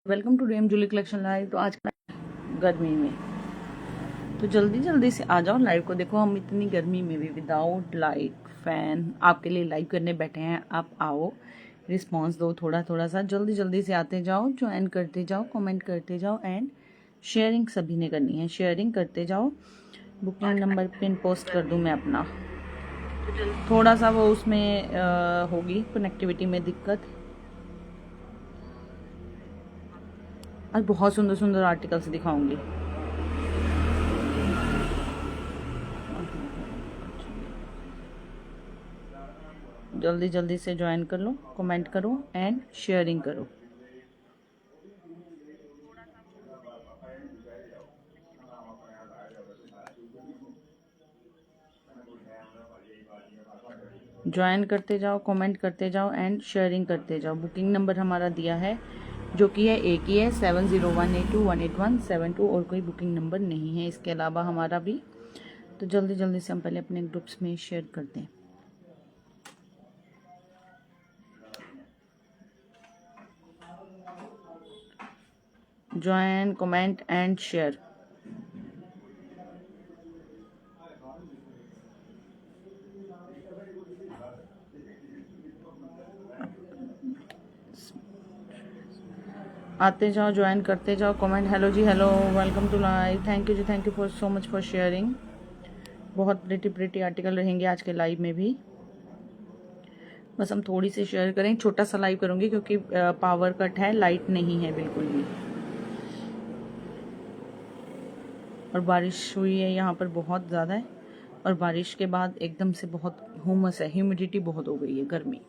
Welcome to DM Julie collection live. तो आज का गर्मी में तो जल्दी जल्दी से आ जाओ लाइव को। देखो हम इतनी गर्मी में भी विदाउट लाइट फैन आपके लिए लाइव करने बैठे हैं। आप आओ, रिस्पांस दो थोड़ा थोड़ा सा। जल्दी जल्दी से आते जाओ, ज्वाइन करते जाओ, कमेंट करते जाओ एंड शेयरिंग सभी ने करनी है। शेयरिंग करते जाओ। बुकिंग नंबर पिन पोस्ट कर दूँ मैं अपना। थोड़ा सा वो उसमें होगी कनेक्टिविटी में दिक्कत। आज बहुत सुंदर सुंदर आर्टिकल्स दिखाऊंगी। जल्दी जल्दी से ज्वाइन कर लो, कमेंट करो एंड शेयरिंग करो। ज्वाइन करते जाओ, कमेंट करते जाओ एंड शेयरिंग करते जाओ। बुकिंग नंबर हमारा दिया है जो कि है एक ही है 7018218172 और कोई बुकिंग नंबर नहीं है इसके अलावा हमारा भी। तो जल्दी जल्दी से हम पहले अपने ग्रुप्स में शेयर करते हैं। Join, comment and share. आते जाओ, ज्वाइन करते जाओ, comment. Hello ji, hello, welcome to live. Thank you ji, thank you for so much for sharing. बहुत प्रिटी आर्टिकल रहेंगे आज के लाइव में भी। बस हम थोड़ी सी शेयर करें। छोटा सा लाइव करूंगी क्योंकि पावर कट है, लाइट नहीं है बिल्कुल भी, और बारिश हुई है यहाँ पर बहुत ज़्यादा है। और बारिश के बाद एकदम से बहुत हुमस है, ह्यूमिडिटी बहुत हो गई है, गर्मी।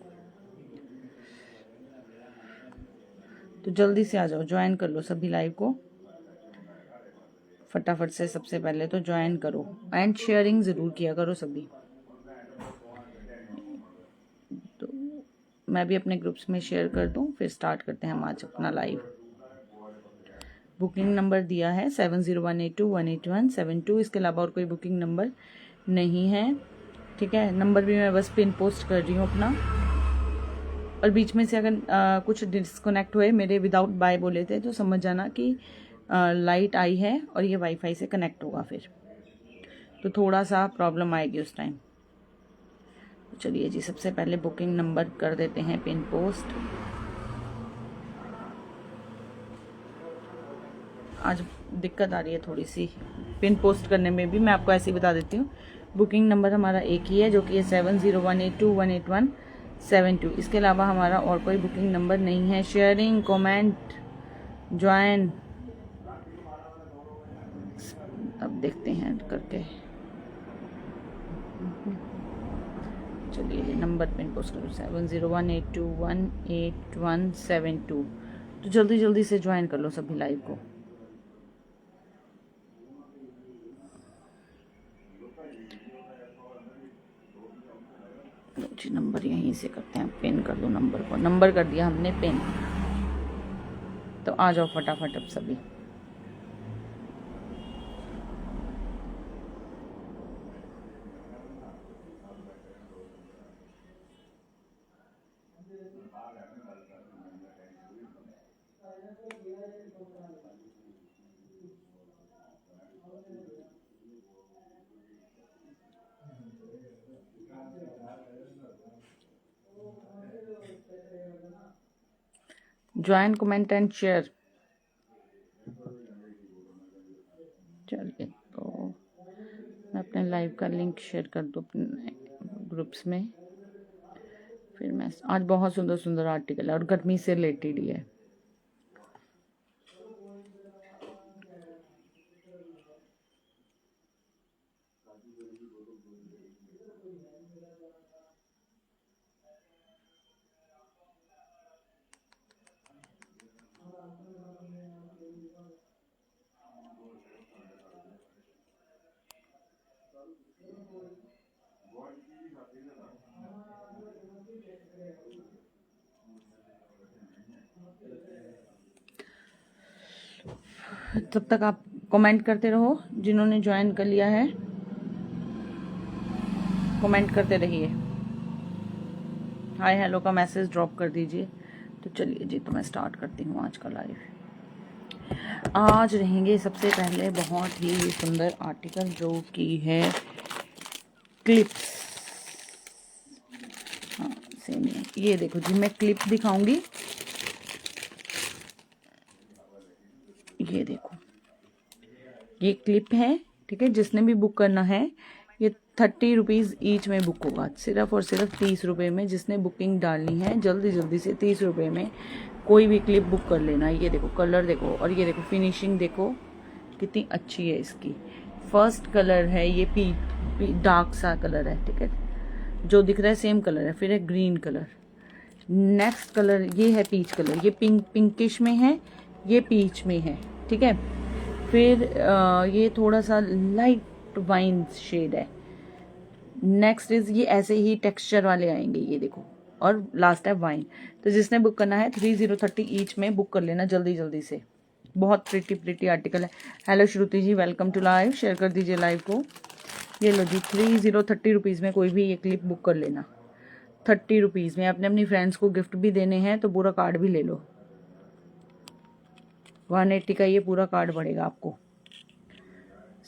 तो जल्दी से आ जाओ, ज्वाइन कर लो सभी लाइव को फटाफट से। सबसे पहले तो ज्वाइन करो एंड शेयरिंग ज़रूर किया करो सभी। तो मैं भी अपने ग्रुप्स में शेयर कर दूं, फिर स्टार्ट करते हैं हम आज अपना लाइव। बुकिंग नंबर दिया है 7018218172। इसके अलावा और कोई बुकिंग नंबर नहीं है, ठीक है। नंबर भी मैं बस पिन पोस्ट कर रही हूँ अपना। और बीच में से अगर कुछ डिस्कनेक्ट हुए, मेरे विदाउट बाय बोले थे, तो समझ जाना कि लाइट आई है और ये वाईफाई से कनेक्ट होगा, फिर तो थोड़ा सा प्रॉब्लम आएगी उस टाइम। तो चलिए जी, सबसे पहले बुकिंग नंबर कर देते हैं पिन पोस्ट। आज दिक्कत आ रही है थोड़ी सी पिन पोस्ट करने में भी, मैं आपको ऐसे ही बता देती हूँ। बुकिंग नंबर हमारा एक ही है जो कि है 7018218172। इसके अलावा हमारा और कोई बुकिंग नंबर नहीं है। शेयरिंग, कमेंट, ज्वाइन, अब देखते हैं करके। चलिए नंबर पिन पोस्ट करो 7018218172। तो जल्दी जल्दी से ज्वाइन कर लो सभी लाइव को। जी नंबर यहीं से करते हैं, पिन कर दो नंबर को। नंबर कर दिया हमने पिन। तो आ जाओ फटाफट अब सभी। Join, comment and share. चलिए तो मैं अपने लाइव का लिंक शेयर कर दूँ अपने ग्रुप्स में। फिर मैं आज बहुत सुंदर सुंदर आर्टिकल है और गर्मी से रिलेटेड ही है। तब तक आप कमेंट करते रहो। जिन्होंने ज्वाइन कर लिया है कमेंट करते रहिए, हाय हेलो का मैसेज ड्रॉप कर दीजिए। तो चलिए जी, तो मैं स्टार्ट करती हूँ आज का लाइव। आज रहेंगे सबसे पहले बहुत ही सुंदर आर्टिकल जो कि है क्लिप्स। हाँ सेम है। ये देखो जी, मैं क्लिप दिखाऊंगी। ये देखो, ये क्लिप है, ठीक है। जिसने भी बुक करना है ये 30 रुपीज़ ईच में बुक होगा, सिर्फ और सिर्फ 30 रुपये में। जिसने बुकिंग डालनी है जल्दी जल्दी से 30 रुपये में कोई भी क्लिप बुक कर लेना। ये देखो कलर देखो, और ये देखो फिनिशिंग देखो कितनी अच्छी है इसकी। फर्स्ट कलर है ये डार्क सा कलर है, ठीक है, जो दिख रहा है सेम कलर है। फिर है ग्रीन कलर, नेक्स्ट कलर ये है पीच कलर, ये पिंकिश में है, ये पीच में है, ठीक है। फिर ये थोड़ा सा लाइट वाइन शेड है। नेक्स्ट इज ये ऐसे ही टेक्सचर वाले आएंगे, ये देखो। और लास्ट है वाइन। तो जिसने बुक करना है 30 ईच में बुक कर लेना जल्दी जल्दी से। बहुत प्रिटी आर्टिकल है। Hello Shruti ji, welcome to live. Share कर दीजिए लाइव को। ये लो जी, 30 रुपीज़ में कोई भी ये क्लिप बुक कर लेना। 30 रुपीज़ में अपने अपनी फ्रेंड्स को गिफ्ट भी देने हैं तो पूरा कार्ड भी ले लो। 180 का ये पूरा कार्ड पड़ेगा आपको।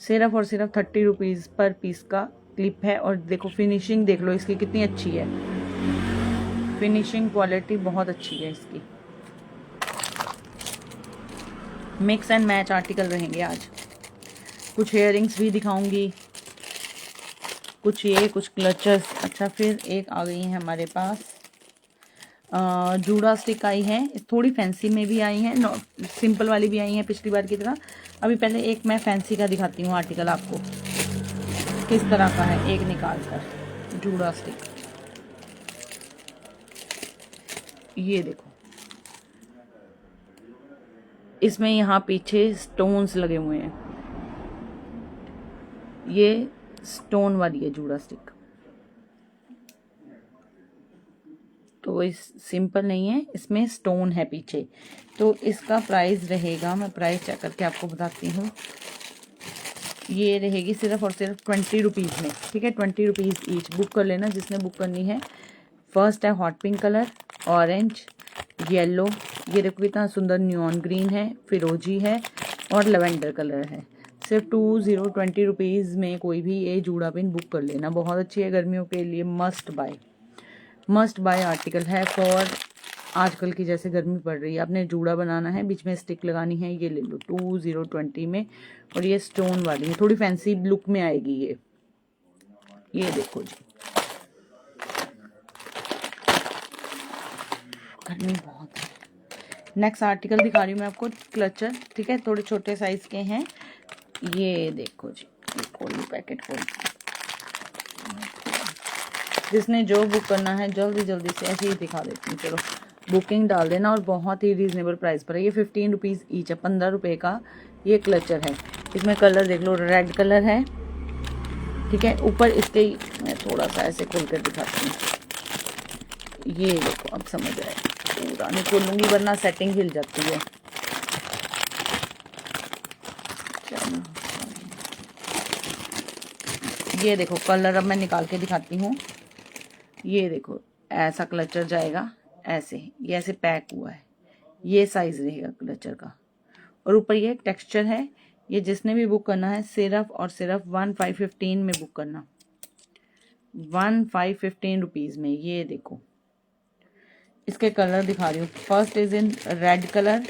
सिर्फ और सिर्फ 30 रुपीज़ पर पीस का क्लिप है। और देखो फिनिशिंग देख लो इसकी कितनी अच्छी है। फिनिशिंग क्वालिटी बहुत अच्छी है इसकी। मिक्स एंड मैच आर्टिकल रहेंगे आज। कुछ इयररिंग्स भी दिखाऊंगी, कुछ ये, कुछ क्लचर्स। अच्छा, फिर एक आ गई है हमारे पास जूड़ा स्टिक आई है। थोड़ी फैंसी में भी आई है, सिंपल वाली भी आई है पिछली बार की तरह। अभी पहले एक मैं फैंसी का दिखाती हूँ आर्टिकल आपको, किस तरह का है। एक निकाल कर जूड़ा स्टिक, ये देखो। इसमें यहाँ पीछे स्टोन्स लगे हुए हैं। ये स्टोन वाली है जूड़ा स्टिक, तो इस सिंपल नहीं है, इसमें स्टोन है पीछे। तो इसका प्राइस रहेगा, मैं प्राइस चेक करके आपको बताती हूँ। ये रहेगी सिर्फ और सिर्फ 20 रुपीज़ में, ठीक है। 20 रुपीज़ ईच। बुक कर लेना जिसने बुक करनी है। फर्स्ट है hot pink colour, orange, yellow, ये देखो कितना सुंदर न्यूऑन ग्रीन है, फिरोजी है और लेवेंडर कलर है। सिर्फ 20 रुपीज़ में कोई भी ये जूड़ा पिन बुक कर लेना। बहुत अच्छी है गर्मियों के लिए, मस्ट बाय आर्टिकल है फॉर आजकल की जैसे गर्मी पड़ रही है। आपने जूड़ा बनाना है, बीच में स्टिक लगानी है, ये ले लो 20 में। और ये स्टोन वाली है, थोड़ी फैंसी लुक में आएगी ये देखो जी। गर्मी बहुत है। नेक्स्ट आर्टिकल दिखा रही हूँ मैं आपको, क्लचर, ठीक है, थोड़े छोटे साइज के हैं। ये देखो जी, खोली पैकेट खोल। जिसने जो बुक करना है जल्दी जल्दी से, ऐसे ही दिखा देती हूँ, चलो बुकिंग डाल देना। और बहुत ही रीजनेबल प्राइस पर है। ये 15 रुपीज़ ईच है, 15 रुपये का ये क्लचर है। इसमें कलर देख लो, रेड कलर है, ठीक है। ऊपर इसके मैं थोड़ा सा ऐसे खोल कर दिखाती हूँ। ये देखो, अब समझ आए। पूरा नहीं खोलूँगी वरना सेटिंग हिल जाती है। ये देखो कलर अब मैं निकाल के दिखाती हूँ। ये देखो ऐसा क्लचर जाएगा, ऐसे ये ऐसे पैक हुआ है। ये साइज रहेगा क्लचर का। और ऊपर ये टेक्सचर है। ये जिसने भी बुक करना है सिर्फ और सिर्फ 1515 में बुक करना, 1515 रुपीज़ में। ये देखो इसके कलर दिखा रही हूँ। First is in red colour,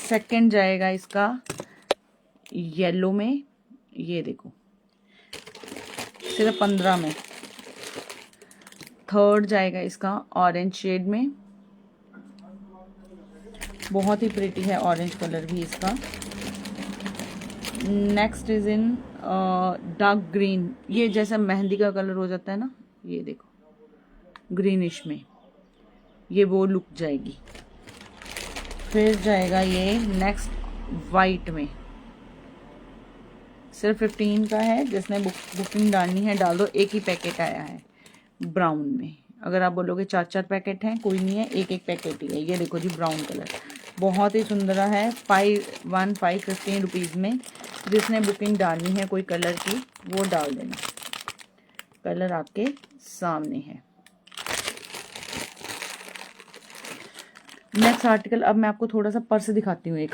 second जाएगा इसका येलो में, ये देखो सिर्फ 15 में। थर्ड जाएगा इसका ऑरेंज शेड में, बहुत ही प्रिटी है ऑरेंज कलर भी इसका। Next is in dark green, ये जैसा मेहंदी का कलर हो जाता है ना, ये देखो ग्रीनिश में, ये वो लुक जाएगी। फिर जाएगा ये नेक्स्ट वाइट में, सिर्फ 15 का है। जिसने बुकिंग डालनी है डाल दो। एक ही पैकेट आया है ब्राउन में। अगर आप बोलोगे 4 पैकेट हैं, कोई नहीं है, एक पैकेट ही है। ये देखो जी ब्राउन कलर, बहुत ही सुंदर है। 15 रुपीज़ में। जिसने बुकिंग डालनी है कोई कलर की वो डाल देना। कलर आपके सामने है। नेक्स्ट आर्टिकल, अब मैं आपको थोड़ा सा पर्स दिखाती हूँ एक,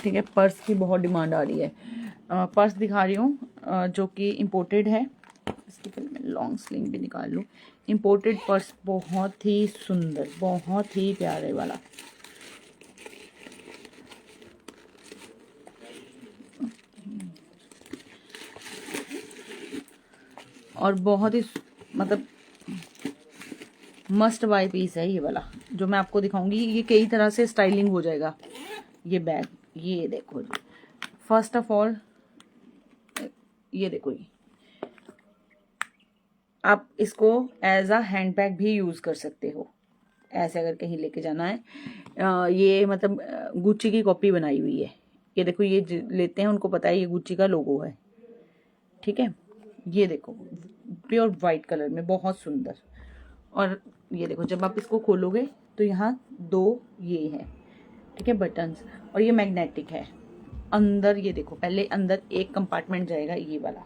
ठीक है। पर्स की बहुत डिमांड आ रही है। पर्स दिखा रही हूँ जो कि इम्पोर्टेड है। इसकी पहले मैं लॉन्ग स्लिंग भी निकाल लूँ। इम्पोर्टेड पर्स, बहुत ही सुंदर, बहुत ही प्यारे वाला। और बहुत ही मतलब मस्ट बाय पीस है ये वाला जो मैं आपको दिखाऊंगी। ये कई तरह से स्टाइलिंग हो जाएगा ये बैग। ये देखो जी, फर्स्ट ऑफ ऑल ये देखो, ये आप इसको एज अ हैंड बैग भी यूज़ कर सकते हो, ऐसे अगर कहीं लेके जाना है। ये मतलब गुच्ची की कॉपी बनाई हुई है। ये देखो, ये लेते हैं उनको पता है ये गुच्ची का लोगो है, ठीक है। ये देखो प्योर वाइट कलर में, बहुत सुंदर। और ये देखो जब आप इसको खोलोगे तो यहाँ 2 ये है, ठीक है, बटन्स। और ये मैग्नेटिक है। अंदर ये देखो, पहले अंदर एक कंपार्टमेंट जाएगा ये वाला,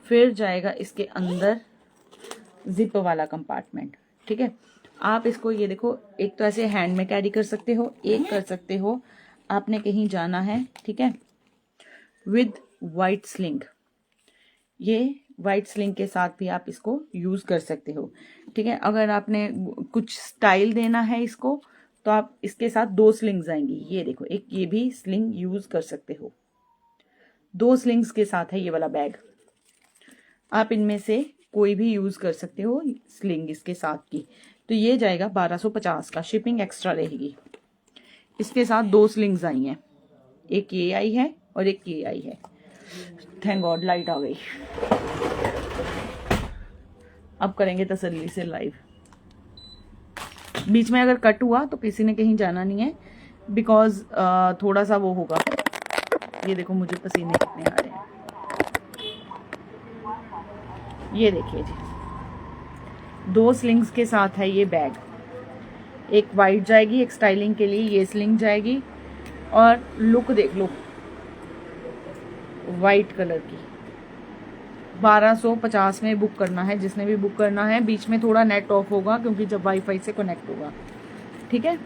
फिर जाएगा इसके अंदर जिप वाला कंपार्टमेंट, ठीक है। आप इसको ये देखो, एक तो ऐसे हैंड में कैरी कर सकते हो, एक कर सकते हो आपने कहीं जाना है, ठीक है, विद वाइट स्लिंग। ये वाइट स्लिंग के साथ भी आप इसको यूज कर सकते हो, ठीक है। अगर आपने कुछ स्टाइल देना है इसको तो आप इसके साथ 2 स्लिंग्स आएंगी। ये देखो, एक ये भी स्लिंग यूज कर सकते हो। 2 स्लिंग्स के साथ है ये वाला बैग। आप इनमें से कोई भी यूज कर सकते हो स्लिंग इसके साथ की। तो ये जाएगा 1250 का, शिपिंग एक्स्ट्रा रहेगी। इसके साथ 2 स्लिंग्स आई हैं, एक ये आई है और एक ये आई है। थैंक गॉड लाइट आ गई। अब करेंगे तसल्ली से लाइव। बीच में अगर कट हुआ तो किसी ने कहीं जाना नहीं है, बिकॉज थोड़ा सा वो होगा। ये देखो मुझे पसीने कितने आ रहे हैं। ये देखिए जी, 2 स्लिंग्स के साथ है ये बैग। एक वाइट जाएगी, एक स्टाइलिंग के लिए ये स्लिंग जाएगी। और लुक देख लो, वाइट कलर की। 1250 में बुक करना है जिसने भी बुक करना है। बीच में थोड़ा नेट ऑफ होगा क्योंकि जब वाईफाई से कनेक्ट होगा, ठीक है।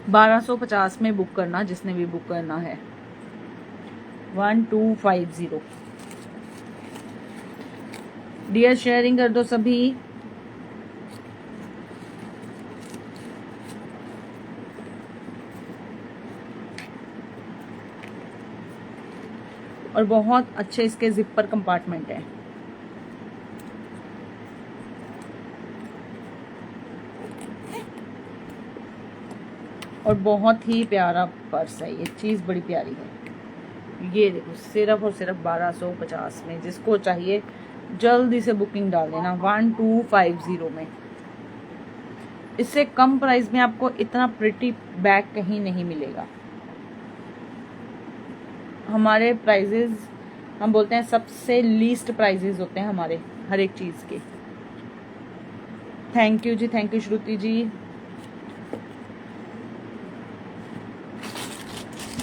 1250 में बुक करना जिसने भी बुक करना है। 1250। डियर शेयरिंग कर दो सभी। और बहुत अच्छे इसके जिपर कंपार्टमेंट है। और बहुत ही प्यारा पर्स है, ये चीज़ बड़ी प्यारी है। ये देखो, सिर्फ और सिर्फ 1250 में। जिसको चाहिए जल्दी से बुकिंग डाल देना 1250 में। इससे कम प्राइस में आपको इतना प्रिटी बैग कहीं नहीं मिलेगा। हमारे प्राइजेज, हम बोलते हैं सबसे लीस्ट प्राइजेज होते हैं हमारे हर एक चीज़ के। Thank you ji, thank you Shruti ji.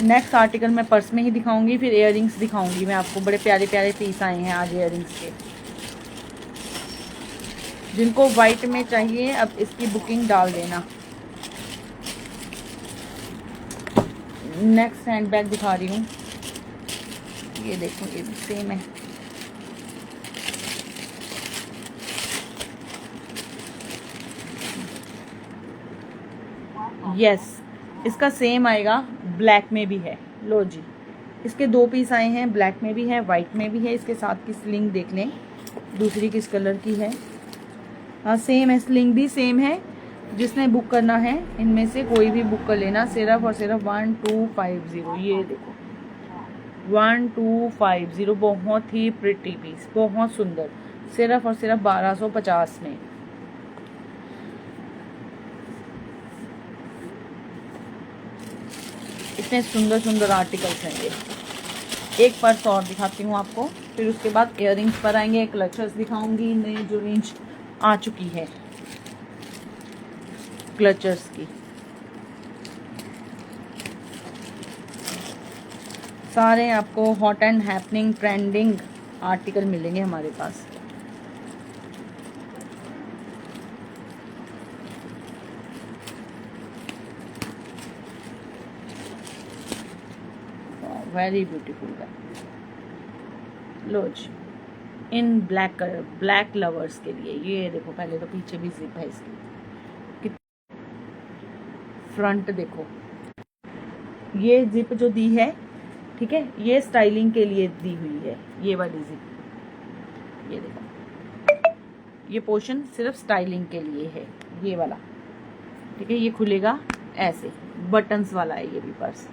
Next article मैं पर्स में ही दिखाऊंगी, फिर इयररिंग्स दिखाऊंगी मैं आपको। बड़े प्यारे प्यारे पीस आए हैं आज इयररिंग्स के। जिनको वाइट में चाहिए अब इसकी बुकिंग डाल देना। नेक्स्ट हैंड बैग दिखा रही हूँ। ये देखो, ये भी सेम है। यस, इसका सेम आएगा, ब्लैक में भी है। लो जी, इसके 2 पीस आए हैं, ब्लैक में भी है, वाइट में भी है। इसके साथ की स्लिंग देख लें, दूसरी किस कलर की है। हाँ सेम है, स्लिंग भी सेम है। जिसने बुक करना है इनमें से कोई भी बुक कर लेना, सिर्फ और सिर्फ 1250। ये देखो 1250, बहुत ही प्रिटी पीस, बहुत सुंदर, सिर्फ और सिर्फ 1250 में। इतने सुंदर सुंदर आर्टिकल्स हैं ये। एक पर्स और दिखाती हूँ आपको, फिर उसके बाद इयररिंग्स पर आएंगे। क्लचर्स दिखाऊंगी, नई जो रेंज आ चुकी है क्लचर्स की। सारे आपको hot and happening trending article मिलेंगे हमारे पास। वेरी ब्यूटीफुल है। लो जी, इन ब्लैक कलर, ब्लैक लवर्स के लिए। ये देखो, पहले तो पीछे भी जिप है इसकी, फ्रंट देखो, ये जिप जो दी है, ठीक है, ये स्टाइलिंग के लिए दी हुई है, ये वाली जिप। ये देखो, ये पोर्शन सिर्फ स्टाइलिंग के लिए है, ये वाला, ठीक है। ये खुलेगा ऐसे, बटन्स वाला है ये भी पर्स।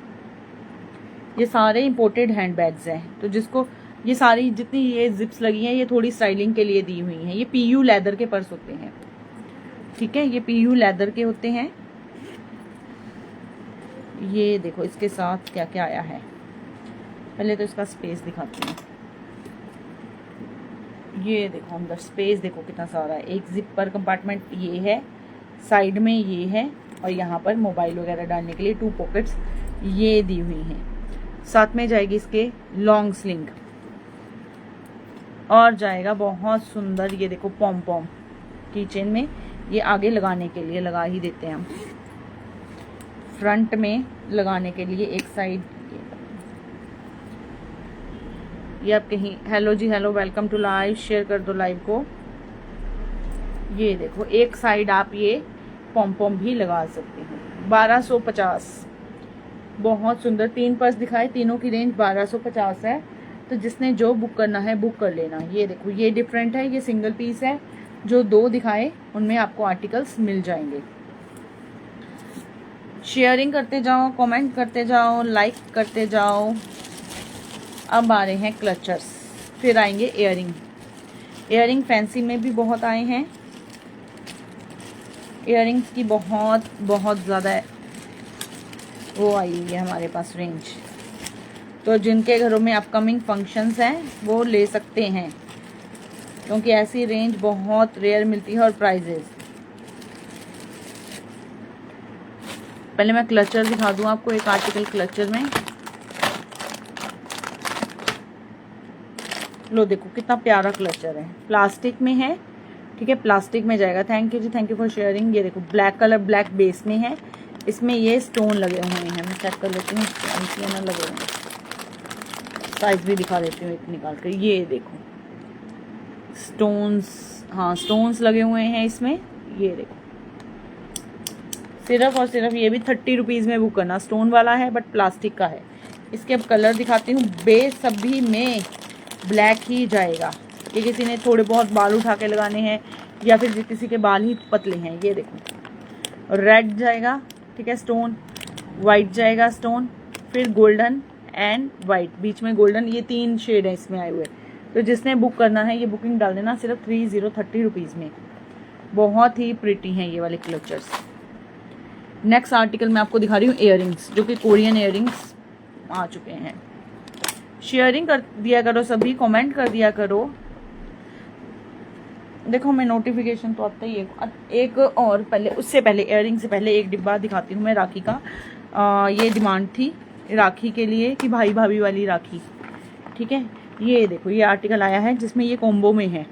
ये सारे इंपोर्टेड हैंडबैग्स हैं, तो जिसको ये सारी जितनी ये जिप्स लगी हैं, ये थोड़ी स्टाइलिंग के लिए दी हुई हैं। ये पीयू लेदर के पर्स होते हैं, ठीक है, ये पीयू लेदर के होते हैं। ये देखो इसके साथ क्या क्या आया है, पहले तो इसका स्पेस दिखाती हूँ। ये देखो अंदर स्पेस देखो कितना सारा है। एक जिपर कंपार्टमेंट ये है, साइड में ये है, और यहाँ पर मोबाइल वगैरह डालने के लिए 2 पॉकेट्स ये दी हुई हैं। साथ में जाएगी इसके लॉन्ग स्लिंग, और जाएगा बहुत सुंदर, ये देखो पॉम पॉम की चेन में, ये आगे लगाने के लिए लगा ही देते हैं हम, फ्रंट में लगाने के लिए एक साइड। ये आप कहीं, hello ji hello, welcome to live, share कर दो लाइव को। ये देखो एक साइड आप ये पॉम पॉम भी लगा सकते हैं। 1250, बहुत सुंदर। 3 पर्स दिखाए, तीनों की रेंज 1250 है। तो जिसने जो बुक करना है बुक कर लेना। ये देखो ये डिफरेंट है, ये सिंगल पीस है। जो 2 दिखाए उनमें आपको आर्टिकल्स मिल जाएंगे। शेयरिंग करते जाओ, कमेंट करते जाओ, लाइक करते जाओ। अब आ रहे हैं क्लचर्स, फिर आएंगे इयरिंग। इयरिंग फैंसी में भी बहुत आए हैं। इयरिंग्स की बहुत ज़्यादा वो आई हुई है हमारे पास रेंज। तो जिनके घरों में अपकमिंग फंक्शंस हैं वो ले सकते हैं, क्योंकि ऐसी रेंज बहुत रेयर मिलती है। और प्राइजेस, पहले मैं क्लचर दिखा दूं आपको, एक आर्टिकल क्लचर में। लो देखो कितना प्यारा क्लचर है, प्लास्टिक में है, ठीक है, प्लास्टिक में जाएगा। Thank you ji, thank you for sharing. ये देखो ब्लैक कलर, ब्लैक बेस में है, इसमें ये स्टोन लगे हुए हैं। मैं चेक कर लेती हूँ, ना लगे हुए हैं, साइज भी दिखा देती हूँ एक निकाल कर। ये देखो स्टोन्स, हाँ स्टोन्स लगे हुए हैं इसमें। ये देखो सिर्फ और सिर्फ ये भी 30 रुपीज़ में बुक करना। स्टोन वाला है बट प्लास्टिक का है। इसके अब कलर दिखाती हूँ। बेस सभी में ब्लैक ही जाएगा, कि किसी ने थोड़े बहुत बाल उठा के लगाने हैं, या फिर किसी के बाल ही पतले हैं। ये देखो रेड जाएगा, ठीक है, स्टोन, वाइट जाएगा स्टोन, फिर गोल्डन एंड वाइट, बीच में गोल्डन। ये 3 शेड है इसमें आए हुए। तो जिसने बुक करना है ये बुकिंग डाल देना, सिर्फ 30 रुपीज़ में। बहुत ही प्रिटी हैं ये वाले क्लचर्स। नेक्स्ट आर्टिकल मैं आपको दिखा रही हूँ इयरिंग्स, जो कि कोरियन इयरिंग्स आ चुके हैं। शेयरिंग कर दिया करो, सभी कमेंट कर दिया करो। देखो मैं नोटिफिकेशन तो आता ही है। एक और पहले, उससे पहले इयरिंग से पहले एक डिब्बा दिखाती हूँ मैं राखी का। ये डिमांड थी राखी के लिए कि भाई भाभी वाली राखी, ठीक है। ये देखो ये आर्टिकल आया है जिसमें ये कॉम्बो में है।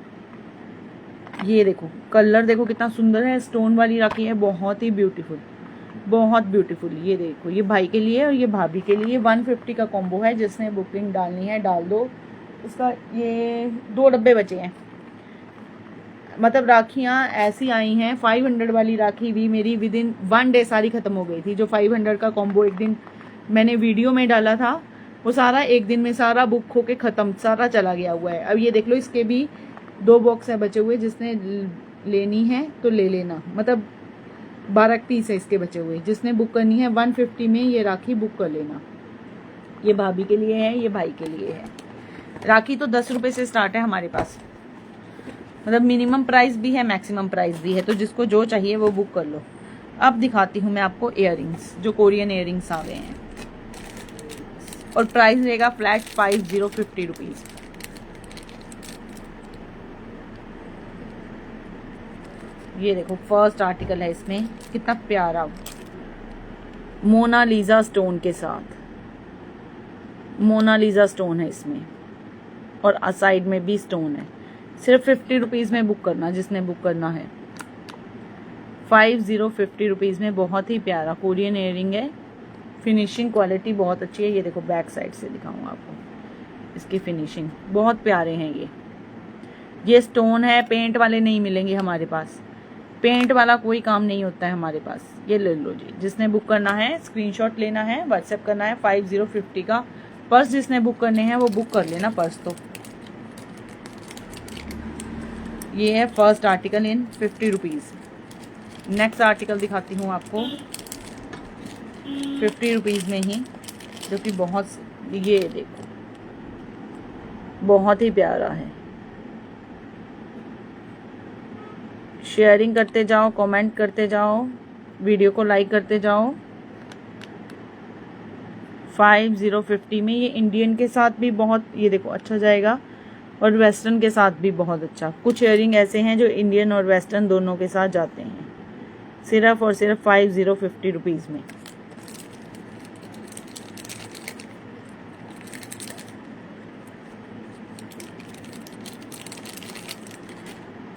ये देखो कलर देखो कितना सुंदर है, स्टोन वाली राखी है, बहुत ही ब्यूटीफुल, बहुत ब्यूटीफुल। ये देखो ये भाई के लिए और ये भाभी के लिए 150 का कॉम्बो है। जिसने बुकिंग डालनी है डाल दो। इसका ये 2 डब्बे बचे हैं। मतलब राखियाँ ऐसी आई हैं, 500 वाली राखी भी मेरी विद इन 1 डे सारी ख़त्म हो गई थी। जो 500 का कॉम्बो एक दिन मैंने वीडियो में डाला था, वो सारा एक दिन में सारा बुक होके ख़त्म, सारा चला गया हुआ है। अब ये देख लो, इसके भी 2 बॉक्स है बचे हुए। जिसने लेनी है तो ले लेना। मतलब 12 पीस है इसके बचे हुए। जिसने बुक करनी है 150 में ये राखी बुक कर लेना। ये भाभी के लिए है, ये भाई के लिए है। राखी तो 10 रुपये से स्टार्ट है हमारे पास। मतलब मिनिमम प्राइस भी है, मैक्सिमम प्राइस भी है। तो जिसको जो चाहिए वो बुक कर लो। अब दिखाती हूँ मैं आपको इयरिंग्स, जो कोरियन इयरिंग्स आ गए हैं। और प्राइस रहेगा फ्लैट 50 रुपीज़। ये देखो फर्स्ट आर्टिकल है, इसमें कितना प्यारा मोनालिसा स्टोन के साथ, मोनालिसा स्टोन है इसमें, और साइड में भी स्टोन है। सिर्फ 50 रुपीज़ में बुक करना जिसने बुक करना है। 50 रुपीज़ में बहुत ही प्यारा कोरियन इयरिंग है। फिनिशिंग क्वालिटी बहुत अच्छी है। ये देखो बैक साइड से दिखाऊँ आपको, इसकी फिनिशिंग बहुत प्यारे हैं। ये स्टोन है, पेंट वाले नहीं मिलेंगे हमारे पास, पेंट वाला कोई काम नहीं होता है हमारे पास। ये ले लो जी, जिसने बुक करना है स्क्रीनशॉट लेना है, व्हाट्सएप करना है 5050 का। पर्स जिसने बुक करने हैं वो बुक कर लेना पर्स। तो ये है first article in 50 rupees. Next article दिखाती हूँ आपको 50 रुपीज़ में ही, जो कि बहुत, ये देखो बहुत ही प्यारा है। शेयरिंग करते जाओ, कमेंट करते जाओ, वीडियो को लाइक करते जाओ। 5050 में ये इंडियन के साथ भी बहुत, ये देखो अच्छा जाएगा, और वेस्टर्न के साथ भी बहुत अच्छा। कुछ इयरिंग ऐसे हैं जो इंडियन और वेस्टर्न दोनों के साथ जाते हैं, सिर्फ और सिर्फ 5050 रुपीज़ में।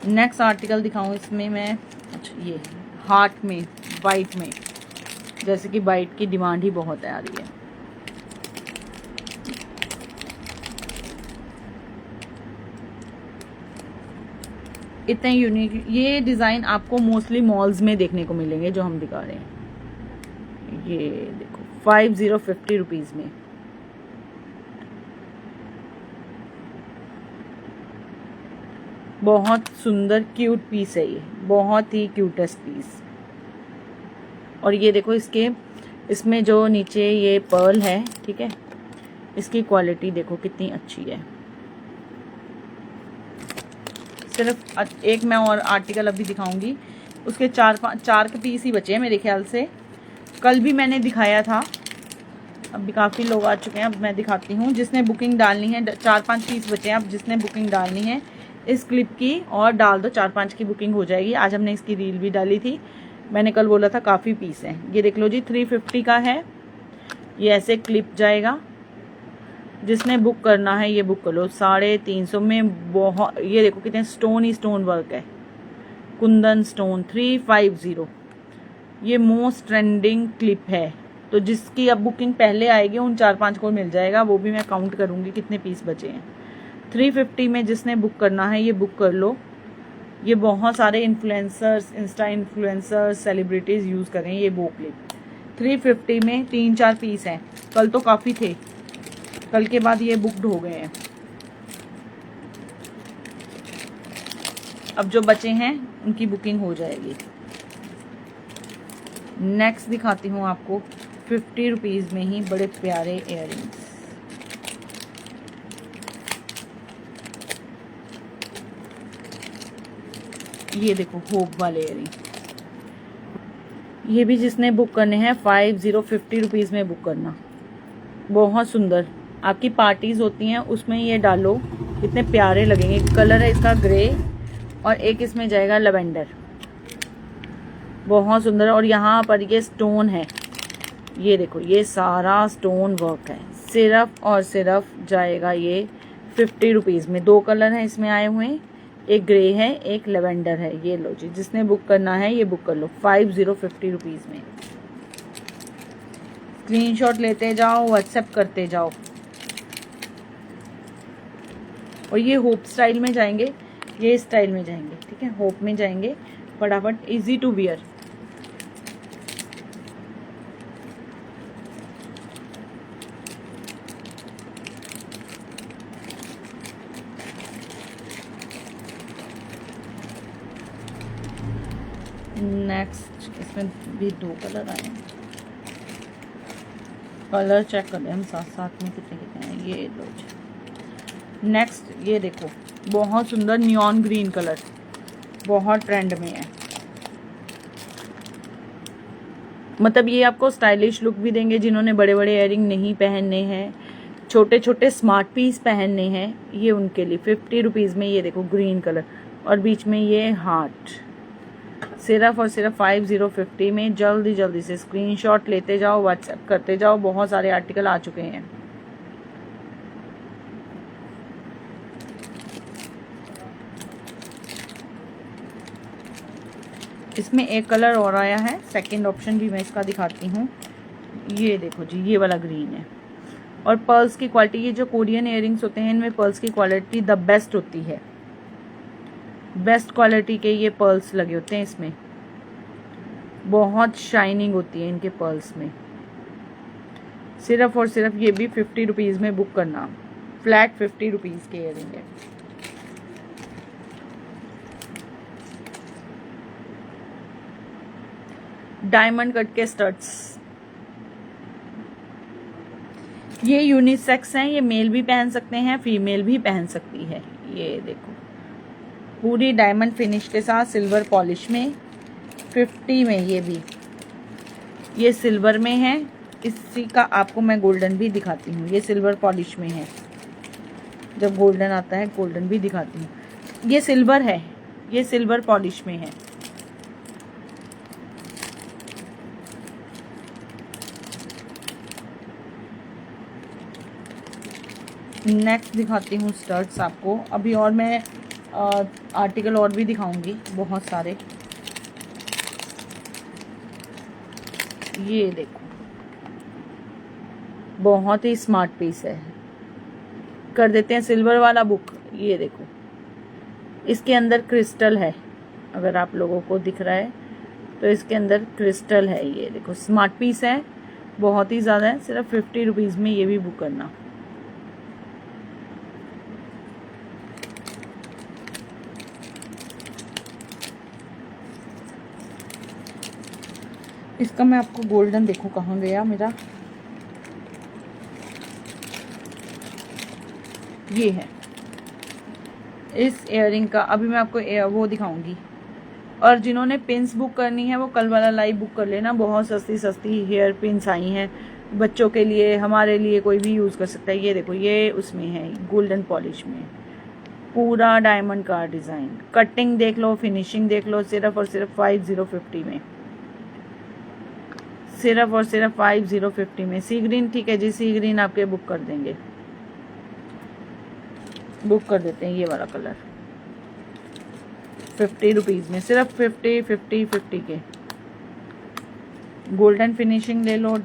नेक्स्ट आर्टिकल दिखाऊं इसमें मैं, अच्छा ये हार्ट में वाइट में, जैसे कि वाइट की डिमांड ही बहुत आ रही है। इतने यूनिक ये डिज़ाइन आपको मोस्टली मॉल्स में देखने को मिलेंगे जो हम दिखा रहे हैं। ये देखो 5050 रुपीज़ में। बहुत सुंदर क्यूट पीस है ये, बहुत ही क्यूटेस्ट पीस। और ये देखो इसमें जो नीचे ये पर्ल है, ठीक है, इसकी क्वालिटी देखो कितनी अच्छी है। सिर्फ एक मैं और आर्टिकल अभी दिखाऊंगी, उसके चार के पीस ही बचे हैं मेरे ख्याल से। कल भी मैंने दिखाया था, अभी काफ़ी लोग आ चुके हैं। अब मैं दिखाती हूँ, जिसने बुकिंग डालनी है 4-5 पीस बचे हैं। अब जिसने बुकिंग डालनी है इस क्लिप की और डाल दो, 4-5 की बुकिंग हो जाएगी। आज हमने इसकी रील भी डाली थी, मैंने कल बोला था काफ़ी पीस हैं। ये देख लो जी 350 का है, ये ऐसे क्लिप जाएगा। जिसने बुक करना है ये बुक कर लो। 350 में बहुत, ये देखो कितने स्टोन ही स्टोन वर्क है, कुंदन स्टोन 350। ये मोस्ट ट्रेंडिंग क्लिप है, तो जिसकी अब बुकिंग पहले आएगी उन 4-5 को मिल जाएगा। वो भी मैं काउंट करूँगी कितने पीस बचे हैं। 350 में जिसने बुक करना है ये बुक कर लो। ये बहुत सारे influencers, Insta influencers, celebrities use करें ये वो क्लिप। 350 में 3-4 पीस हैं, कल तो काफ़ी थे, कल के बाद ये बुकड हो गए हैं। अब जो बचे हैं उनकी बुकिंग हो जाएगी। नेक्स्ट दिखाती हूँ आपको 50 रुपीज़ में ही बड़े प्यारे इयररिंग्स। ये देखो होप वाले इयररिंग, ये भी जिसने बुक करने हैं 50 रुपीज़ में बुक करना। बहुत सुंदर आपकी पार्टीज होती हैं उसमें ये डालो, कितने प्यारे लगेंगे। कलर है इसका ग्रे और एक इसमें जाएगा लवेंडर, बहुत सुंदर। और यहाँ पर ये स्टोन है, ये देखो ये सारा स्टोन वर्क है। सिर्फ और सिर्फ जाएगा ये 50 रुपीज़ में। 2 कलर हैं इसमें आए हुए, एक ग्रे है एक लवेंडर है। ये लो जी, जिसने बुक करना है ये बुक कर लो 50 रुपीज़ में। स्क्रीनशॉट लेते जाओ, व्हाट्सएप करते जाओ। और ये होप स्टाइल में जाएंगे, ये स्टाइल में जाएंगे, ठीक है, होप में जाएंगे फटाफट, इजी टू वियर। नेक्स्ट इसमें भी 2 कलर आए हैं, कलर चेक कर लें हम साथ साथ में कितने कितने हैं। ये लो जी। नेक्स्ट ये देखो बहुत सुंदर नियॉन ग्रीन कलर, बहुत ट्रेंड में है। मतलब ये आपको स्टाइलिश लुक भी देंगे। जिन्होंने बड़े बड़े इयररिंग नहीं पहनने हैं, छोटे छोटे स्मार्ट पीस पहनने हैं, ये उनके लिए 50 रुपीज़ में। ये देखो ग्रीन कलर और बीच में ये हार्ट, सिर्फ और सिर्फ 50 में। जल्दी जल्दी से स्क्रीनशॉट लेते जाओ, व्हाट्सएप करते जाओ। बहुत सारे आर्टिकल आ चुके हैं। इसमें एक कलर और आया है, सेकंड ऑप्शन भी मैं इसका दिखाती हूँ। ये देखो जी, ये वाला ग्रीन है। और पर्ल्स की क्वालिटी, ये जो कोरियन इयररिंग्स होते हैं इनमें पर्ल्स की क्वालिटी द बेस्ट होती है। बेस्ट क्वालिटी के ये पर्ल्स लगे होते हैं इसमें, बहुत शाइनिंग होती है इनके पर्ल्स में। सिर्फ और सिर्फ ये भी 50 रुपीज़ में बुक करना, फ्लैट 50 रुपीज़ के इयररिंग है। डायमंड कट के स्टड्स, ये यूनिसेक्स हैं, ये मेल भी पहन सकते हैं, फीमेल भी पहन सकती है। ये देखो पूरी डायमंड फिनिश के साथ सिल्वर पॉलिश में 50 में। ये भी, ये सिल्वर में है। इसी का आपको मैं गोल्डन भी दिखाती हूँ, ये सिल्वर पॉलिश में है। जब गोल्डन आता है गोल्डन भी दिखाती हूँ। ये सिल्वर है, ये सिल्वर पॉलिश में है। नेक्स्ट दिखाती हूँ स्टड्स आपको। अभी और मैं आर्टिकल और भी दिखाऊंगी बहुत सारे। ये देखो बहुत ही स्मार्ट पीस है। कर देते हैं सिल्वर वाला बुक। ये देखो इसके अंदर क्रिस्टल है, अगर आप लोगों को दिख रहा है तो इसके अंदर क्रिस्टल है। ये देखो स्मार्ट पीस है, बहुत ही ज़्यादा है। सिर्फ 50 रुपीज़ में ये भी बुक करना। इसका मैं आपको गोल्डन देखो कहाँ गया मेरा, ये है इस इयररिंग का। अभी मैं आपको वो दिखाऊंगी। और जिन्होंने पिंस बुक करनी है वो कल वाला लाइव बुक कर लेना। बहुत सस्ती सस्ती हेयर पिंस आई हैं बच्चों के लिए, हमारे लिए, कोई भी यूज़ कर सकता है। ये देखो ये उसमें है गोल्डन पॉलिश में, पूरा डायमंड का डिज़ाइन। कटिंग देख लो, फिनिशिंग देख लो। सिर्फ और सिर्फ 5050 में, सिर्फ और सिर्फ 5050 में। सी ग्रीन, ठीक है जी, सी ग्रीन आपके बुक कर देंगे, बुक कर देते हैं। ये वाला कलर 50 रुपीज़ में, सिर्फ 50 के। गोल्डन फिनिशिंग ले लो,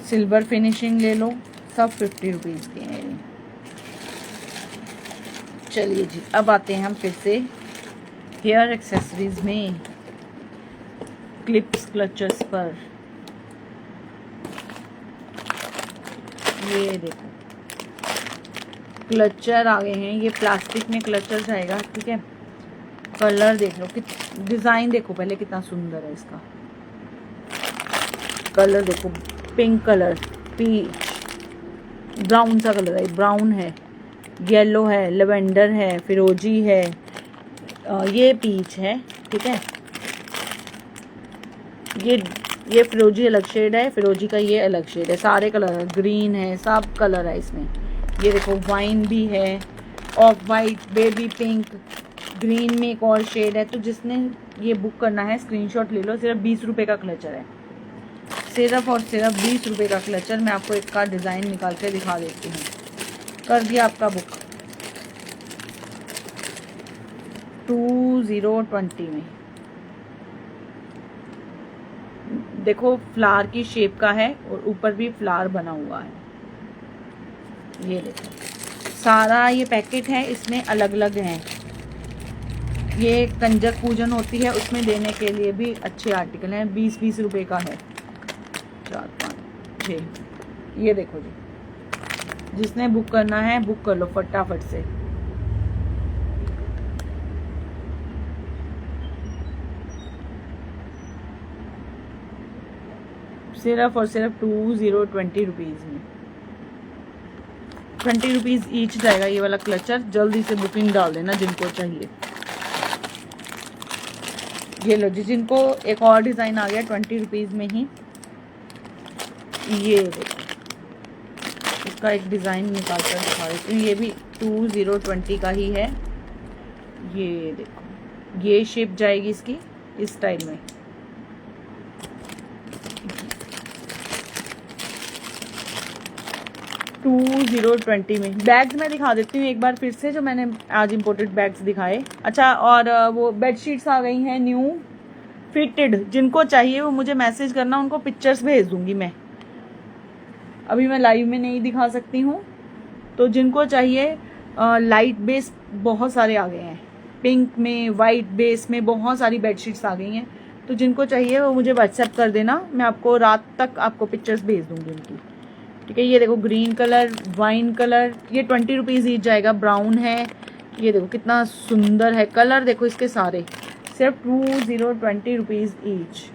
सिल्वर फिनिशिंग ले लो, सब 50 रुपीज़ के हैं। चलिए जी, अब आते हैं हम फिर से हेयर एक्सेसरीज में, क्लिप्स क्लचर्स पर। ये देखो क्लचर आ गए हैं, ये प्लास्टिक में क्लचर आएगा, ठीक है। कलर देख लो, डिज़ाइन देखो पहले कितना सुंदर है इसका। कलर देखो, पिंक कलर, पीच, ब्राउन सा कलर है, ब्राउन है, येलो है, लेवेंडर है, फिरोजी है, ये पीच है, ठीक है। ये फिरोजी अलग शेड है, फिरोजी का ये अलग शेड है। सारे कलर है, ग्रीन है, सब कलर है इसमें। ये देखो वाइन भी है, of white, baby pink, green में एक और शेड है। तो जिसने ये बुक करना है स्क्रीनशॉट ले लो। सिर्फ 20 रुपये का क्लचर है, सिर्फ और सिर्फ 20 रुपये का क्लचर। मैं आपको इसका डिज़ाइन निकाल के दिखा देती हूँ। कर दिया आपका बुक 2020 में। देखो फ्लावर की शेप का है और ऊपर भी फ्लावर बना हुआ है। ये देखो सारा ये पैकेट है, इसमें अलग अलग हैं। ये कंजक पूजन होती है उसमें देने के लिए भी अच्छे आर्टिकल हैं। 20-20 रुपये का है, 4 5 6। ये देखो जी, जिसने बुक करना है बुक कर लो फटाफट से। सिर्फ और सिर्फ 2020 रुपीज़ में, 20 रुपीज़ ईच जाएगा ये वाला क्लचर। जल्दी से बुकिंग डाल देना जिनको चाहिए। ये लो जी, जिनको एक और डिज़ाइन आ गया 20 रुपीज़ में ही। ये देखो इसका एक डिज़ाइन निकाल कर दिखा देती हूँ। ये भी 2020 का ही है। ये देखो ये शेप जाएगी इसकी इस स्टाइल में। $20 में। बैग्स मैं दिखा देती हूँ एक बार फिर से, जो मैंने आज इम्पोर्टेड बैग्स दिखाए। अच्छा, और वो बेडशीट्स आ गई हैं न्यू, फिटेड। जिनको चाहिए वो मुझे मैसेज करना, उनको पिक्चर्स भेज दूंगी मैं। अभी मैं लाइव में नहीं दिखा सकती हूँ। तो जिनको चाहिए, लाइट बेस बहुत सारे आ गए हैं, पिंक में, वाइट बेस में बहुत सारी बेडशीट्स आ गई हैं। तो जिनको चाहिए वो मुझे व्हाट्सएप कर देना, मैं आपको रात तक आपको पिक्चर्स भेज दूंगी उनकी। ठीक है, ये देखो ग्रीन कलर, वाइन कलर, ये 20 रुपीज़ ईच जाएगा। ब्राउन है, ये देखो कितना सुंदर है कलर, देखो इसके सारे सिर्फ 20 rupees each.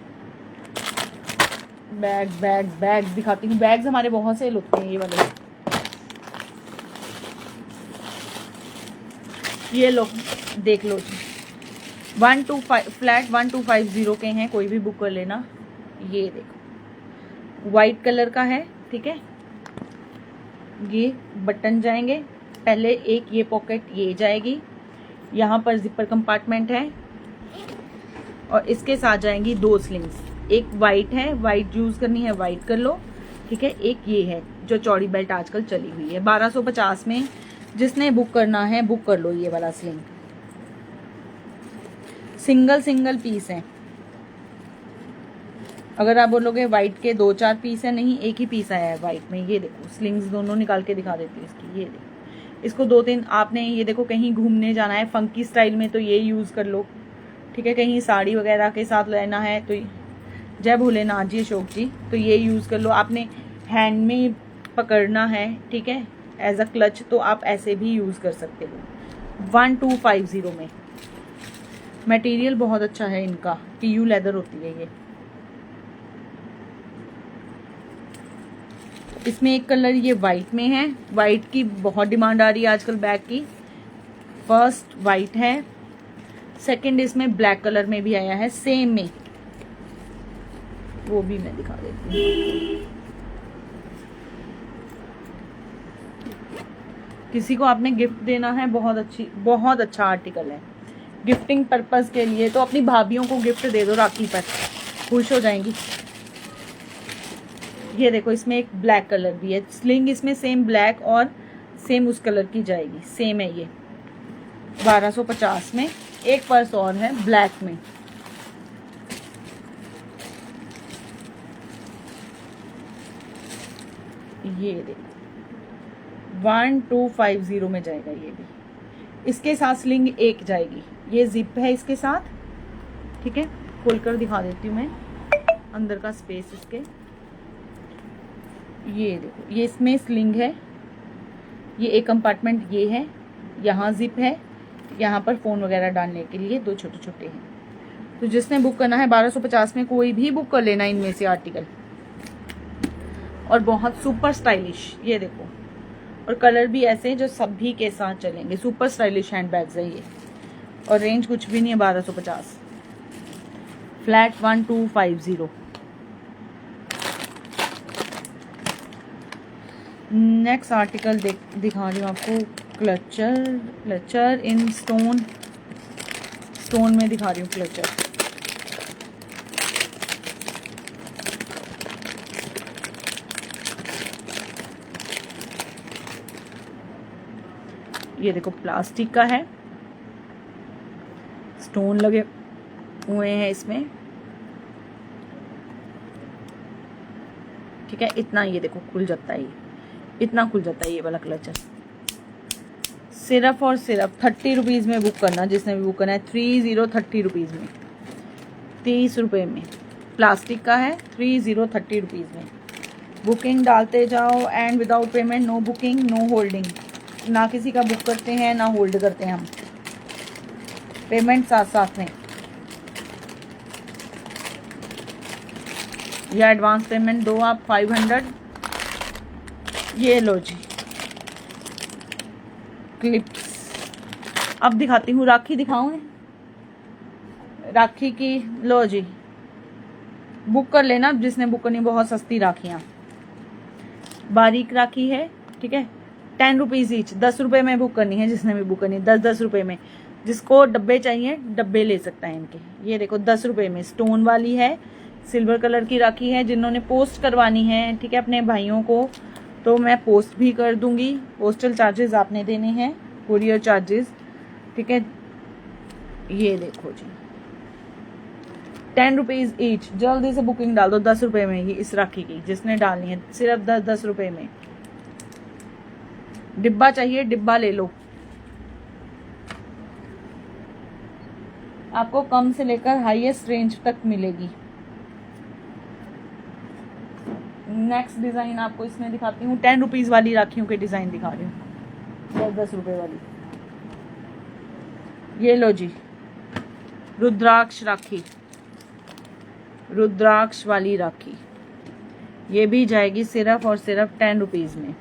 Bag bag bag दिखाती हूँ, बैग्स हमारे बहुत से होते हैं ये वाले। ये लो, देख लो, 125 फ्लैट 1250 के हैं, कोई भी बुक कर लेना। ये देखो वाइट कलर का है। ठीक है, ये बटन जाएंगे, पहले एक ये पॉकेट ये जाएगी, यहाँ पर जिपर कंपार्टमेंट है और इसके साथ जाएंगी 2 स्लिंग्स। एक वाइट है, वाइट यूज करनी है वाइट कर लो। ठीक है, एक ये है जो चौड़ी बेल्ट आजकल चली हुई है, 1250 में। जिसने बुक करना है बुक कर लो। ये वाला स्लिंग सिंगल पीस है। अगर आप बोलोगे वाइट के 2-4 पीस है, नहीं एक ही पीस आया है वाइट में। ये देखो स्लिंग्स दोनों निकाल के दिखा देती है इसकी। ये देखो, इसको 2-3 आपने, ये देखो कहीं घूमने जाना है फंकी स्टाइल में तो ये यूज कर लो। ठीक है, कहीं साड़ी वगैरह के साथ लेना है तो जय भोलेनाथ जी, अशोक जी, तो ये यूज कर लो। आपने हैंड में पकड़ना है, ठीक है, एज अ क्लच, तो आप ऐसे भी यूज कर सकते हो। 1250 में। मटेरियल बहुत अच्छा है इनका, TU लेदर होती है ये। इसमें एक कलर ये वाइट में है, वाइट की बहुत डिमांड आ रही है आजकल बैग की। फर्स्ट वाइट है, सेकंड इसमें ब्लैक कलर में भी आया है सेम में, वो भी मैं दिखा देती हूँ। किसी को आपने गिफ्ट देना है, बहुत अच्छा आर्टिकल है गिफ्टिंग पर्पस के लिए। तो अपनी भाभीयों को गिफ्ट दे दो राखी पर, खुश हो जाएंगी। ये देखो इसमें एक ब्लैक कलर भी है, स्लिंग इसमें सेम ब्लैक और सेम उस कलर की जाएगी, सेम है ये 1250 में। एक पर्स और है ब्लैक में, ये देखो 1250 में जाएगा ये भी। इसके साथ स्लिंग एक जाएगी, ये जिप है इसके साथ। ठीक है, खोलकर दिखा देती हूँ मैं अंदर का स्पेस इसके। ये देखो, ये इसमें स्लिंग है, ये एक कंपार्टमेंट ये है, यहाँ जिप है, यहाँ पर फ़ोन वगैरह डालने के लिए 2 छोटे छोटे हैं। तो जिसने बुक करना है 1250 में कोई भी बुक कर लेना इनमें से आर्टिकल। और बहुत सुपर स्टाइलिश, ये देखो, और कलर भी ऐसे जो सभी के साथ चलेंगे। सुपर स्टाइलिश हैंड बैग्स है ये, और रेंज कुछ भी नहीं है 1250, फ्लैट 1250। नेक्स्ट आर्टिकल दिखा रही हूँ आपको, क्लचर इन स्टोन में दिखा रही हूँ क्लचर। ये देखो प्लास्टिक का है, स्टोन लगे हुए हैं इसमें। ठीक है, इतना ये देखो खुल जाता है, इतना खुल जाता है ये वाला क्लचर। सिर्फ और सिर्फ 30 रुपीज़ में बुक करना, जिसने भी बुक करना है 30 रुपीज़ में, 30 रुपये में। प्लास्टिक का है, 30 रुपीज़ में। बुकिंग डालते जाओ and without payment, no booking no holding. ना किसी का बुक करते हैं ना होल्ड करते हैं हम, पेमेंट साथ साथ में। या एडवांस पेमेंट दो आप 500। ये लो जी क्लिप्स। अब दिखाती हूँ, राखी दिखाऊं, राखी की। लो जी, बुक कर लेना जिसने बुक करनी, बहुत सस्ती राखियाँ, बारीक राखी है। ठीक है, 10 रुपीज़ ईच, 10 रुपये में बुक करनी है जिसने भी बुक करनी है, 10 रुपये में। जिसको डब्बे चाहिए डब्बे ले सकता है इनके। ये देखो 10 रुपये में स्टोन वाली है, सिल्वर कलर की राखी है। जिन्होंने पोस्ट करवानी है, ठीक है, अपने भाइयों को, तो मैं पोस्ट भी कर दूंगी। पोस्टल चार्जेस आपने देने हैं, कुरियर चार्जेस। ठीक है, ये देखो जी 10 रुपीज़ ईच। जल्दी से बुकिंग डाल दो 10 रुपये में ही इस राखी की, जिसने डालनी है सिर्फ 10 रुपये में। डिब्बा चाहिए डिब्बा ले लो, आपको कम से लेकर हाईएस्ट रेंज तक मिलेगी। नेक्स्ट डिजाइन आपको इसमें दिखाती हूँ, 10 रुपीज़ वाली राखियों के डिजाइन दिखा रही हूँ, 10 रुपये वाली। ये लो जी, रुद्राक्ष राखी, रुद्राक्ष वाली राखी, ये भी जाएगी सिर्फ और सिर्फ 10 रुपीज़ में।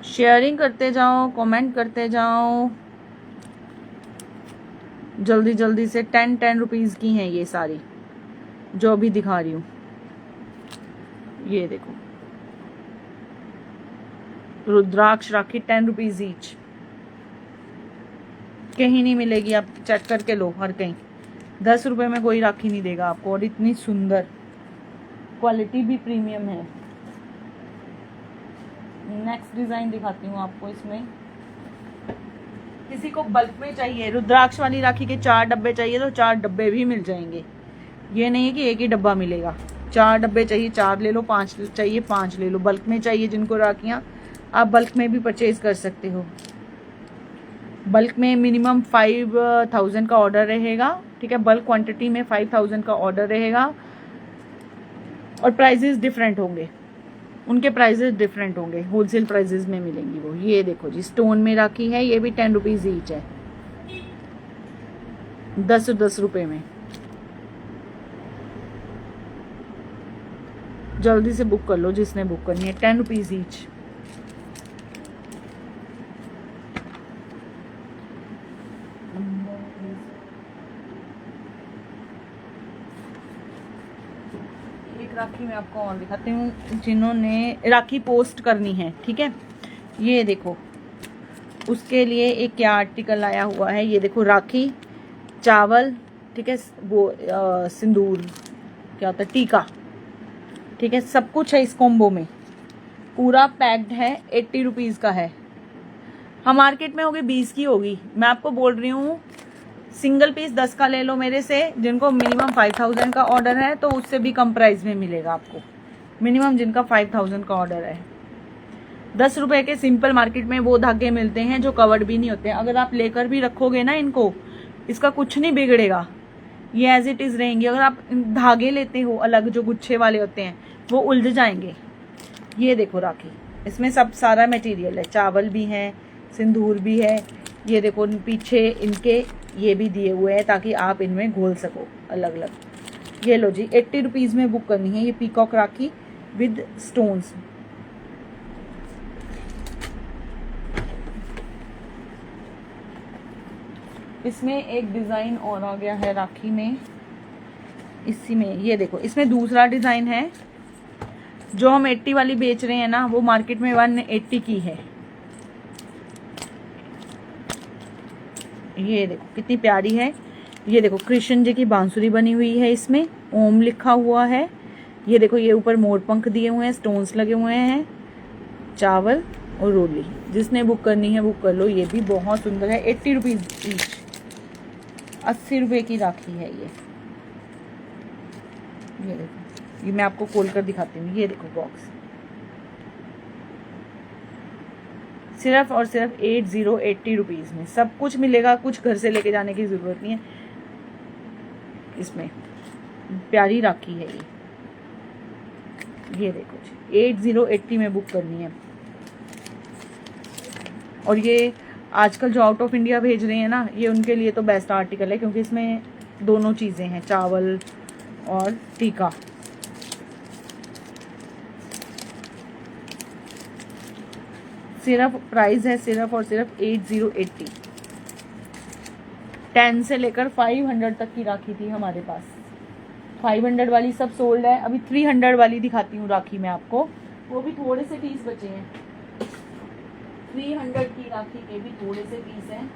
शेयरिंग करते जाओ, कमेंट करते जाओ जल्दी जल्दी से। 10 रुपीज़ की हैं ये सारी जो अभी दिखा रही हूँ। ये देखो रुद्राक्ष राखी 10 रुपीज़ ईच, कहीं नहीं मिलेगी, आप चेक करके लो हर कहीं। 10 रुपये में कोई राखी नहीं देगा आपको, और इतनी सुंदर, क्वालिटी भी प्रीमियम है। नेक्स्ट डिजाइन दिखाती हूँ आपको। इसमें किसी को बल्क में चाहिए रुद्राक्ष वाली राखी के 4 डब्बे चाहिए तो 4 डब्बे भी मिल जाएंगे। ये नहीं है कि एक ही डब्बा मिलेगा, 4 डब्बे चाहिए 4 ले लो, 5 चाहिए 5 ले लो। बल्क में चाहिए जिनको राखियाँ, आप बल्क में भी परचेज कर सकते हो। बल्क में मिनिमम 5000 का ऑर्डर रहेगा, ठीक है। बल्क क्वांटिटी में 5000 का ऑर्डर रहेगा, और प्राइजेस डिफरेंट होंगे, उनके प्राइजेस डिफरेंट होंगे, होलसेल प्राइजेस में मिलेंगी वो। ये देखो जी, स्टोन में राखी है, ये भी 10 रुपीज़ ईच है, 10 रुपये में। जल्दी से बुक कर लो जिसने बुक करनी है, 10 रुपीज़ ईच। राखी मैं आपको और दिखाती हूँ जिन्होंने राखी पोस्ट करनी है, ठीक है। ये देखो उसके लिए एक क्या आर्टिकल आया हुआ है, ये देखो राखी, चावल, ठीक है, वो सिंदूर, क्या होता है, टीका, ठीक है, सब कुछ है इस कॉम्बो में, पूरा पैक्ड है। 80 रुपीज़ का है। हम मार्केट में होगी 20 की होगी, मैं आपको बोल रही हूँ सिंगल पीस 10 का ले लो मेरे से। जिनको मिनिमम 5000 का ऑर्डर है तो उससे भी कम प्राइस में मिलेगा आपको, मिनिमम जिनका 5000 का ऑर्डर है। 10 रुपए के सिंपल मार्केट में वो धागे मिलते हैं जो कवर्ड भी नहीं होते हैं। अगर आप लेकर भी रखोगे ना इनको, इसका कुछ नहीं बिगड़ेगा, ये एज इट इज़ रहेंगे। अगर आप धागे लेते हो अलग जो गुच्छे वाले होते हैं वो उलझ जाएंगे। ये देखो राखी, इसमें सब सारा मटेरियल है, चावल भी है, सिंदूर भी है। ये देखो पीछे इनके ये भी दिए हुए हैं ताकि आप इनमें घोल सको अलग अलग। ये लो जी, 80 रुपीज़ में बुक करनी है ये पीकॉक राखी विद स्टोन्स। इसमें एक डिज़ाइन और आ गया है राखी में, इसी में ये देखो, इसमें दूसरा डिज़ाइन है। जो हम 80 वाली बेच रहे हैं ना, वो मार्केट में 180 की है। ये देखो कितनी प्यारी है। ये देखो कृष्ण जी की बांसुरी बनी हुई है, इसमें ओम लिखा हुआ है। ये देखो ये ऊपर मोर पंख दिए हुए हैं, स्टोन्स लगे हुए हैं, चावल और रोली। जिसने बुक करनी है बुक कर लो, ये भी बहुत सुंदर है। 80 रुपीज़ ईच, 80 रुपये की राखी है ये। देखो ये मैं आपको खोल कर दिखाती हूँ। ये देखो बॉक्स, सिर्फ और सिर्फ 80 रुपीज़ में सब कुछ मिलेगा। कुछ घर से लेके जाने की ज़रूरत नहीं है। इसमें प्यारी राखी है ये देखो जी, 80 में बुक करनी है। और ये आजकल जो आउट ऑफ इंडिया भेज रहे हैं ना, ये उनके लिए तो बेस्ट आर्टिकल है, क्योंकि इसमें दोनों चीज़ें हैं, चावल और टीका। सिर्फ प्राइस है सिर्फ और सिर्फ 80। 10 से लेकर 500 तक की राखी थी हमारे पास। 500 वाली सब सोल्ड है। अभी 300 वाली दिखाती हूँ राखी में आपको, वो भी थोड़े से पीस बचे हैं। 300 की राखी के भी थोड़े से पीस हैं।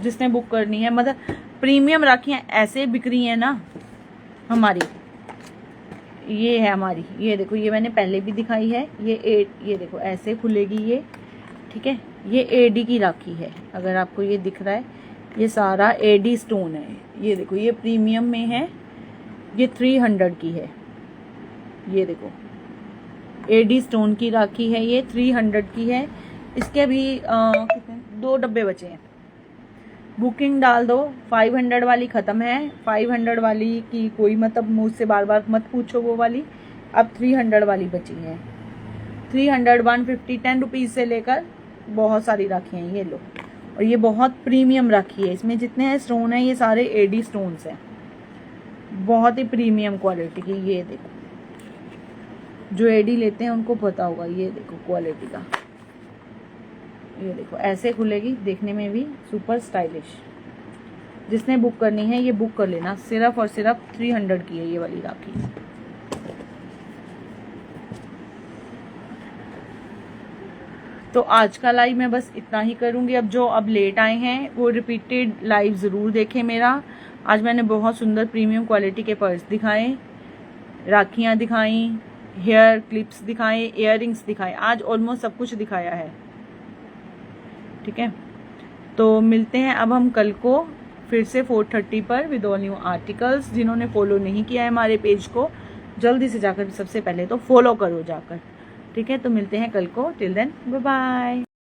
जिसने बुक करनी है, मतलब प्रीमियम राखियाँ ऐसे बिक रही हैं ना हमारी। ये है हमारी, ये देखो, ये मैंने पहले भी दिखाई है। ये देखो ऐसे खुलेगी ये, ठीक है। ये एडी की राखी है, अगर आपको ये दिख रहा है, ये सारा एडी स्टोन है। ये देखो, ये प्रीमियम में है, ये 300 की है। ये देखो एडी स्टोन की राखी है, ये 300 की है। इसके अभी कितने 2 डब्बे बचे हैं। बुकिंग डाल दो, 500 वाली ख़त्म है। 500 वाली की कोई मतलब मुझसे बार बार मत पूछो वो वाली, अब 300 वाली बची है। 300, 150, 10 रुपीज़ से लेकर बहुत सारी राखी हैं। ये लो, और ये बहुत प्रीमियम राखी है। इसमें जितने स्टोन हैं ये सारे एडी स्टोन्स हैं, बहुत ही प्रीमियम क्वालिटी की। ये देखो, जो एडी लेते हैं उनको पता होगा। ये देखो क्वालिटी का, ये देखो ऐसे खुलेगी, देखने में भी सुपर स्टाइलिश। जिसने बुक करनी है ये बुक कर लेना। सिर्फ और सिर्फ 300 की है ये वाली राखी। तो आज का लाइव मैं बस इतना ही करूंगी। अब जो लेट आए हैं वो रिपीटेड लाइव ज़रूर देखें मेरा। आज मैंने बहुत सुंदर प्रीमियम क्वालिटी के पर्स दिखाए, राखियाँ दिखाई, हेयर क्लिप्स दिखाए, इयररिंग्स दिखाए। आज ऑलमोस्ट सब कुछ दिखाया है, ठीक है। तो मिलते हैं अब हम कल को फिर से 4:30 पर विद ऑल न्यू आर्टिकल्स। जिन्होंने फॉलो नहीं किया है हमारे पेज को, जल्दी से जाकर सबसे पहले तो फॉलो करो जाकर, ठीक है। तो मिलते हैं कल को। Till then bye bye.